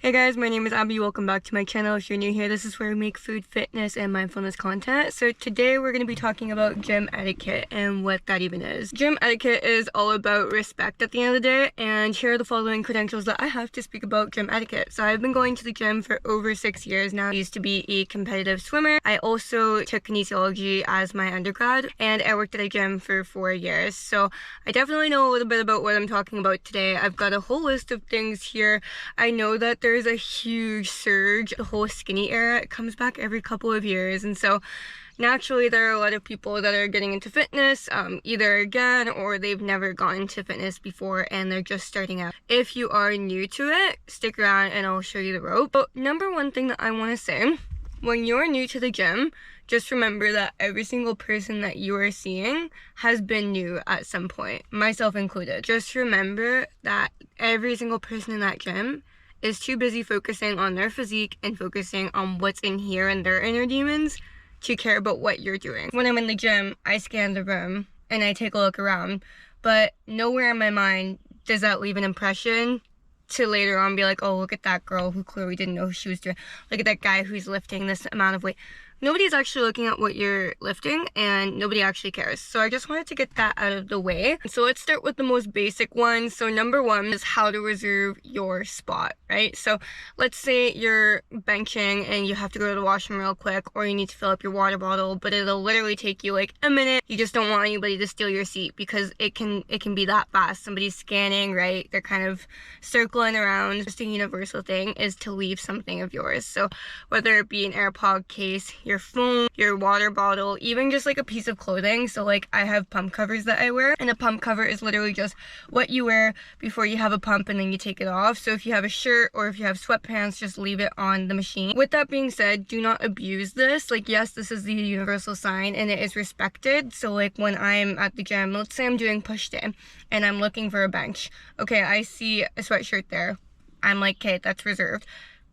Hey guys, my name is Abby. Welcome back to my channel. If you're new here, this is where we make food, fitness, and mindfulness content. So today we're going to be talking about gym etiquette and what that even is. Gym etiquette is all about respect at the end of the day, and here are the following credentials that I have to speak about gym etiquette. So I've been going to the gym for over 6 years now. I used to be a competitive swimmer. I also took kinesiology as my undergrad, and I worked at a gym for 4 years. So I definitely know a little bit about what I'm talking about today. I've got a whole list of things here. I know that there's a huge surge, the whole skinny era. It comes back every couple of years, and so naturally there are a lot of people that are getting into fitness either again or they've never gotten into fitness before and they're just starting out. If you are new to it, stick around and I'll show you the rope. But number one thing that I want to say, when you're new to the gym, just remember that every single person that you are seeing has been new at some point, myself included. Just remember that every single person in that gym is too busy focusing on their physique and focusing on what's in here and their inner demons to care about what you're doing. When I'm in the gym, I scan the room and I take a look around, but nowhere in my mind does that leave an impression to later on be like, oh, look at that girl who clearly didn't know what she was doing. Look at that guy who's lifting this amount of weight. Nobody's actually looking at what you're lifting and nobody actually cares. So I just wanted to get that out of the way. So let's start with the most basic one. So number one is how to reserve your spot, right? So let's say you're benching and you have to go to the washroom real quick, or you need to fill up your water bottle, but it'll literally take you like a minute. You just don't want anybody to steal your seat because it can be that fast. Somebody's scanning, right? They're kind of circling around. Just a universal thing is to leave something of yours. So whether it be an AirPod case, your phone, your water bottle, even just like a piece of clothing. So like I have pump covers that I wear, and a pump cover is literally just what you wear before you have a pump and then you take it off. So if you have a shirt or if you have sweatpants, just leave it on the machine. With that being said, do not abuse this. Like, yes, this is the universal sign and it is respected. So like when I'm at the gym, let's say I'm doing push day and I'm looking for a bench. Okay, I see a sweatshirt there. I'm like, okay, that's reserved.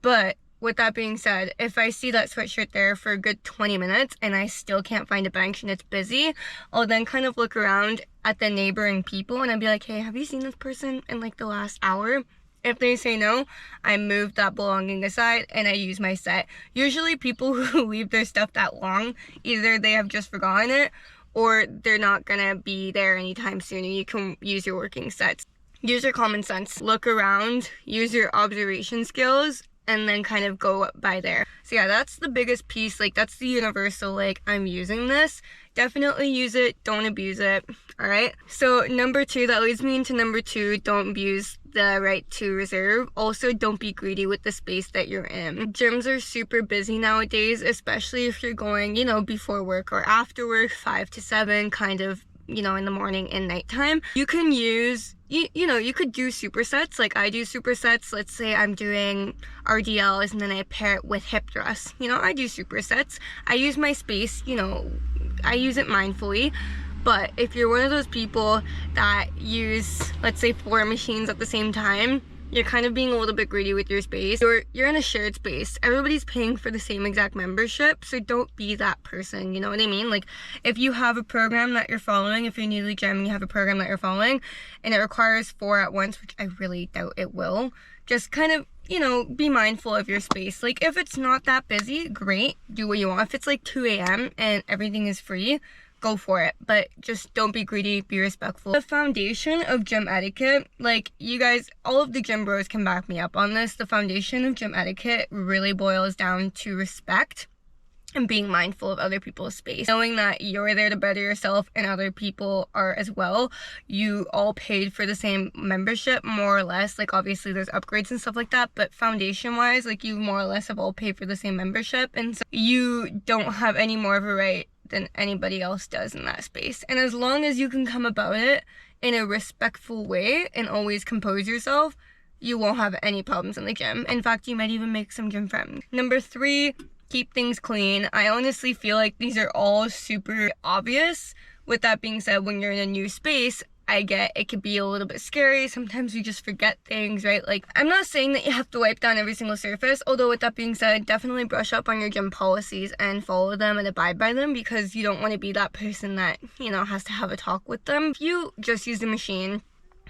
But with that being said, if I see that sweatshirt there for a good 20 minutes and I still can't find a bench and it's busy, I'll then kind of look around at the neighboring people and I'd be like, hey, have you seen this person in like the last hour? If they say no, I move that belonging aside and I use my set. Usually people who leave their stuff that long, either they have just forgotten it or they're not gonna be there anytime soon, and you can use your working sets. Use your common sense, look around, use your observation skills, and then kind of go by there. So yeah, that's the biggest piece. Like, that's the universal, like, I'm using this. Definitely use it, don't abuse it, all right? So number two, that leads me into number two, don't abuse the right to reserve. Also, don't be greedy with the space that you're in. Gyms are super busy nowadays, especially if you're going, you know, before work or after work, 5 to 7, kind of, you know, in the morning and nighttime. You can use, you know, you could do supersets. Like I do supersets. Let's say I'm doing RDLs and then I pair it with hip thrusts. You know, I do supersets. I use my space, you know, I use it mindfully. But if you're one of those people that use, let's say, 4 machines at the same time, you're kind of being a little bit greedy with your space. You're in a shared space. Everybody's paying for the same exact membership, so don't be that person, you know what I mean? Like, if you have a program that you're following, if you're new to the gym and you have a program that you're following, and it requires 4 at once, which I really doubt it will, just kind of, you know, be mindful of your space. Like, if it's not that busy, great, do what you want. If it's like 2 a.m. and everything is free, go for it, but just don't be greedy, be respectful. The foundation of gym etiquette, like, you guys, all of the gym bros can back me up on this. The foundation of gym etiquette really boils down to respect and being mindful of other people's space. Knowing that you're there to better yourself and other people are as well. You all paid for the same membership, more or less. Like, obviously there's upgrades and stuff like that, but foundation wise, like, you more or less have all paid for the same membership, and so you don't have any more of a right than anybody else does in that space. And as long as you can come about it in a respectful way and always compose yourself, you won't have any problems in the gym. In fact, you might even make some gym friends. Number 3, keep things clean. I honestly feel like these are all super obvious. With that being said, when you're in a new space, I get it could be a little bit scary. Sometimes we just forget things, right? Like, I'm not saying that you have to wipe down every single surface, although with that being said, definitely brush up on your gym policies and follow them and abide by them, because you don't want to be that person that, you know, has to have a talk with them. If you just use the machine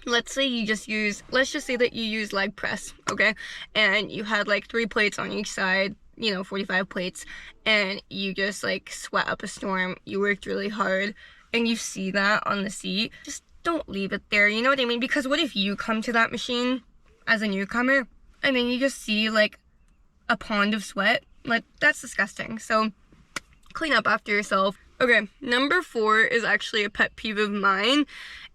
let's say you just use, let's just say that you use leg press, okay? And you had like 3 plates on each side, 45 plates, and you just like sweat up a storm. You worked really hard and you see that on the seat. Just don't leave it there, you know what I mean? Because what if you come to that machine as a newcomer and then you just see like a pond of sweat? Like, that's disgusting. So clean up after yourself. Okay, number 4 is actually a pet peeve of mine,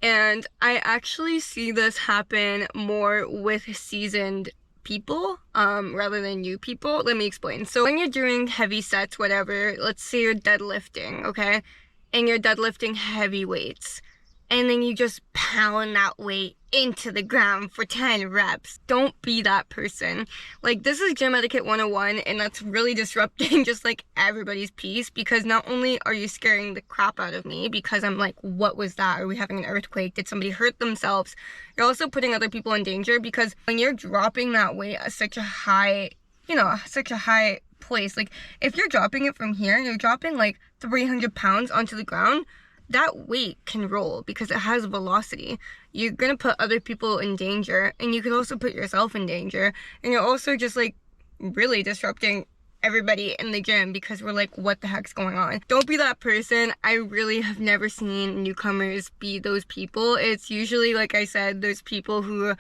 and I actually see this happen more with seasoned people rather than new people. Let me explain. So when you're doing heavy sets, whatever, let's say you're deadlifting, okay, and you're deadlifting heavy weights, and then you just pound that weight into the ground for 10 reps. Don't be that person. Like, this is gym etiquette 101, and that's really disrupting just like everybody's peace, because not only are you scaring the crap out of me because I'm like, what was that? Are we having an earthquake? Did somebody hurt themselves? You're also putting other people in danger, because when you're dropping that weight at such a high, such a high place, like if you're dropping it from here and you're dropping like 300 pounds onto the ground, that weight can roll because it has velocity. You're gonna put other people in danger, and you could also put yourself in danger, and you're also just like really disrupting everybody in the gym, because we're like, what the heck's going on? Don't be that person. I really have never seen newcomers be those people. It's usually, like I said, those people who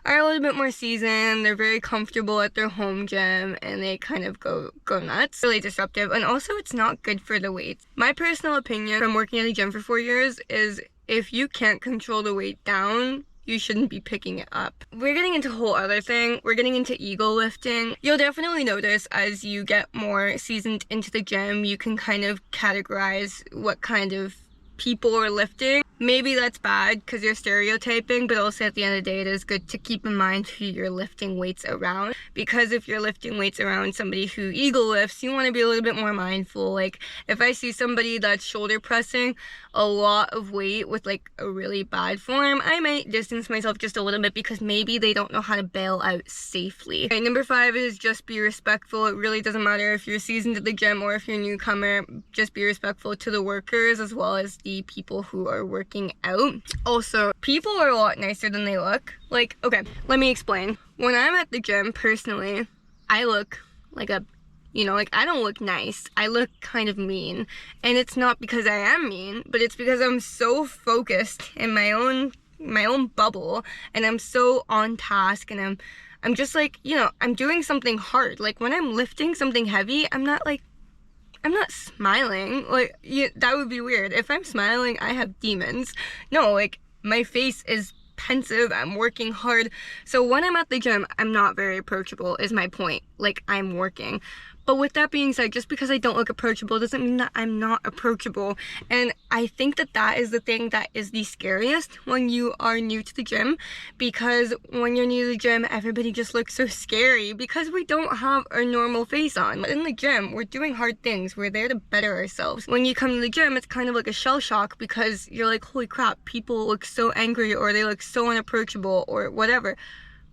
are a little bit more seasoned, they're very comfortable at their home gym, and they kind of go nuts. Really disruptive, and also it's not good for the weights. My personal opinion from working at a gym for 4 years is, if you can't control the weight down, you shouldn't be picking it up. We're getting into a whole other thing. We're getting into ego lifting. You'll definitely notice as you get more seasoned into the gym, you can kind of categorize what kind of people are lifting. Maybe that's bad because you're stereotyping, but also at the end of the day, it is good to keep in mind who you're lifting weights around, because if you're lifting weights around somebody who ego lifts, you want to be a little bit more mindful. Like, if I see somebody that's shoulder pressing a lot of weight with like a really bad form, I might distance myself just a little bit, because maybe they don't know how to bail out safely. Okay, number 5 is just be respectful. It really doesn't matter if you're seasoned at the gym or if you're a newcomer. Just be respectful to the workers as well as the people who are working out. Also, people are a lot nicer than they look. Like, okay, let me explain. When I'm at the gym, personally, I look like a, like, I don't look nice. I look kind of mean. And it's not because I am mean, but it's because I'm so focused in my own bubble, and I'm so on task, and I'm just like, I'm doing something hard. Like, when I'm lifting something heavy, I'm not smiling. Like, that would be weird. If I'm smiling, I have demons. No, like, my face is pensive. I'm working hard. So when I'm at the gym, I'm not very approachable, is my point. Like, I'm working. But with that being said, just because I don't look approachable doesn't mean that I'm not approachable. And I think that that is the thing that is the scariest when you are new to the gym, because when you're new to the gym, everybody just looks so scary because we don't have our normal face on. But in the gym, we're doing hard things. We're there to better ourselves. When you come to the gym, it's kind of like a shell shock, because you're like, holy crap, people look so angry, or they look so unapproachable, or whatever.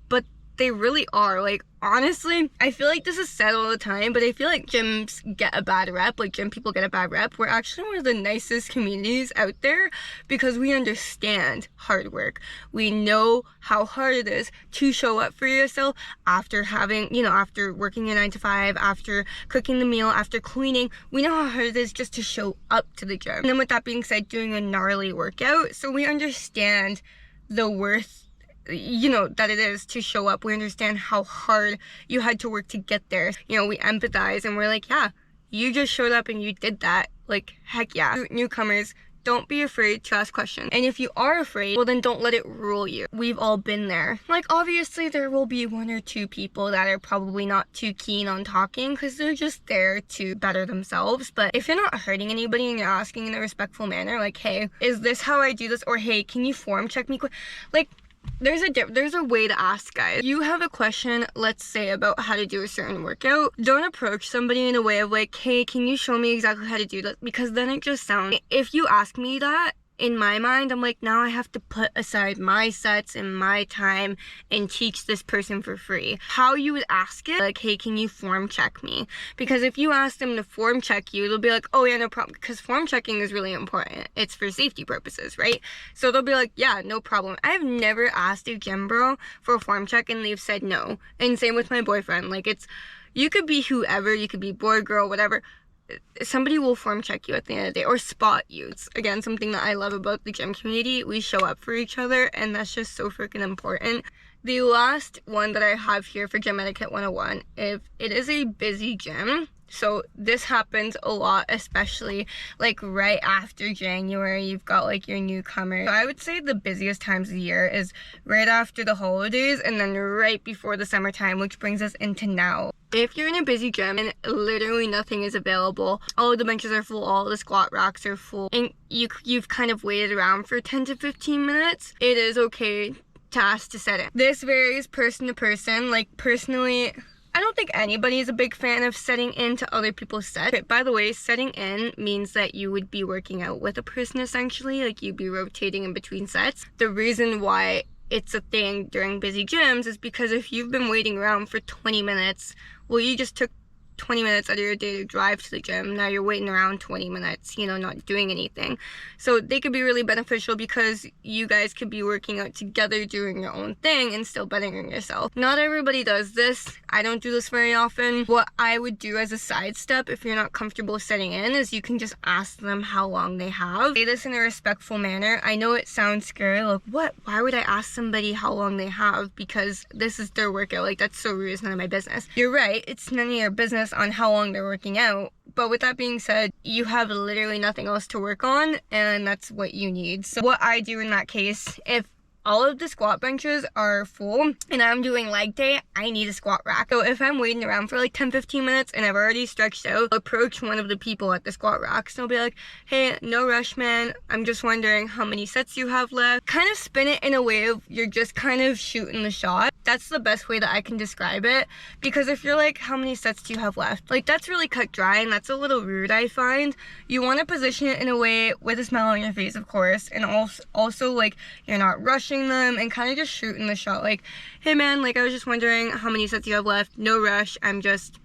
But they really are. Like, honestly, I feel like this is said all the time, but I feel like gyms get a bad rep. Like, gym people get a bad rep. We're actually one of the nicest communities out there, because we understand hard work. We know how hard it is to show up for yourself after having, after working a 9 to 5, after cooking the meal, after cleaning. We know how hard it is just to show up to the gym. And then with that being said, doing a gnarly workout. So we understand the worth that it is to show up. We understand how hard you had to work to get there. We empathize, and we're like, yeah, you just showed up and you did that. Like, heck yeah. Newcomers, don't be afraid to ask questions. And if you are afraid, well, then don't let it rule you. We've all been there. Like, obviously there will be 1 or 2 people that are probably not too keen on talking, because they're just there to better themselves. But if you're not hurting anybody and you're asking in a respectful manner, like, hey, is this how I do this? Or, hey, can you form check me? Like, there's a way to ask, guys. You have a question, let's say, about how to do a certain workout. Don't approach somebody in a way of like, hey, can you show me exactly how to do that? Because then it just sounds, if you ask me that in my mind, I'm like, now I have to put aside my sets and my time and teach this person for free. How you would ask it, like, hey, can you form check me? Because if you ask them to form check you, they'll be like, oh yeah, no problem, because form checking is really important. It's for safety purposes, right? So they'll be like, yeah, no problem. I've never asked a gym bro for a form check and they've said no. And same with my boyfriend. Like, you could be whoever, you could be boy, girl, whatever. Somebody will form check you at the end of the day, or spot you. It's, again, something that I love about the gym community. We show up for each other, and that's just so freaking important. The last one that I have here for Gym Etiquette 101, if it is a busy gym, so this happens a lot, especially like right after January, you've got like your newcomer. So I would say the busiest times of the year is right after the holidays and then right before the summertime, which brings us into now. If you're in a busy gym and literally nothing is available, all of the benches are full, all of the squat racks are full, and you've kind of waited around for 10 to 15 minutes, it is okay to ask to set in. This varies person to person. Like, personally, I don't think anybody is a big fan of setting into other people's sets. By the way, setting in means that you would be working out with a person essentially, like you'd be rotating in between sets. The reason why it's a thing during busy gyms is because if you've been waiting around for 20 minutes, well, you just took 20 minutes out of your day to drive to the gym. Now you're waiting around 20 minutes, not doing anything. So they could be really beneficial because you guys could be working out together, doing your own thing and still bettering yourself. Not everybody does this. I don't do this very often. What I would do as a side step, if you're not comfortable setting in, is you can just ask them how long they have. Say this in a respectful manner. I know it sounds scary, like, what? Why would I ask somebody how long they have? Because this is their workout. Like, that's so rude. It's none of my business. You're right. It's none of your business on how long they're working out. But with that being said, you have literally nothing else to work on, and that's what you need. So what I do in that case, if all of the squat benches are full and I'm doing leg day, I need a squat rack. So if I'm waiting around for like 10-15 minutes and I've already stretched out, I'll approach one of the people at the squat racks and I'll be like, hey, no rush, man. I'm just wondering how many sets you have left. Kind of spin it in a way of you're just kind of shooting the shot. That's the best way that I can describe it, because if you're like, how many sets do you have left? Like, that's really cut dry and that's a little rude, I find. You want to position it in a way with a smile on your face, of course, and also like you're not rushing them and kind of just shooting the shot. Like, hey man, like, I was just wondering how many sets you have left. No rush. I'm just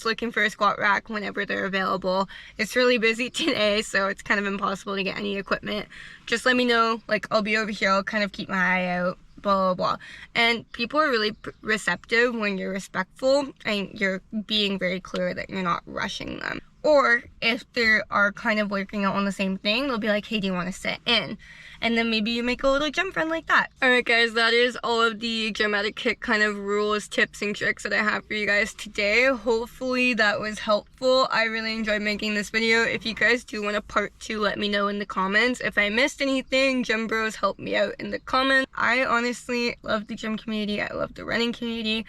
looking for a squat rack whenever they're available. It's really busy today, so it's kind of impossible to get any equipment. Just let me know. Like, I'll be over here. I'll kind of keep my eye out. Blah, blah, blah. And people are really receptive when you're respectful and you're being very clear that you're not rushing them. Or if they are kind of working out on the same thing, they'll be like, hey, do you want to sit in? And then maybe you make a little gym friend like that. Alright guys, that is all of the gym etiquette kind of rules, tips, and tricks that I have for you guys today. Hopefully that was helpful. I really enjoyed making this video. If you guys do want a part 2, let me know in the comments. If I missed anything, gym bros, help me out in the comments. I honestly love the gym community. I love the running community.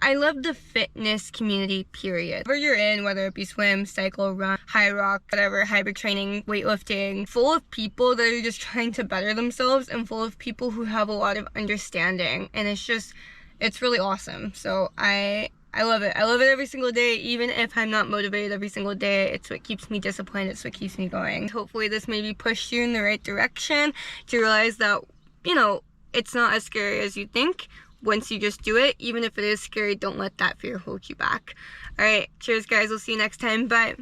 I love the fitness community, period. Wherever you're in, whether it be swim, cycle, run, high rock, whatever, hybrid training, weightlifting, full of people that are just trying to better themselves and full of people who have a lot of understanding. And it's really awesome. So I love it. I love it every single day, even if I'm not motivated every single day. It's what keeps me disciplined. It's what keeps me going. Hopefully this maybe pushed you in the right direction to realize that, it's not as scary as you think. Once you just do it, even if it is scary, don't let that fear hold you back. All right, cheers guys. We'll see you next time. Bye.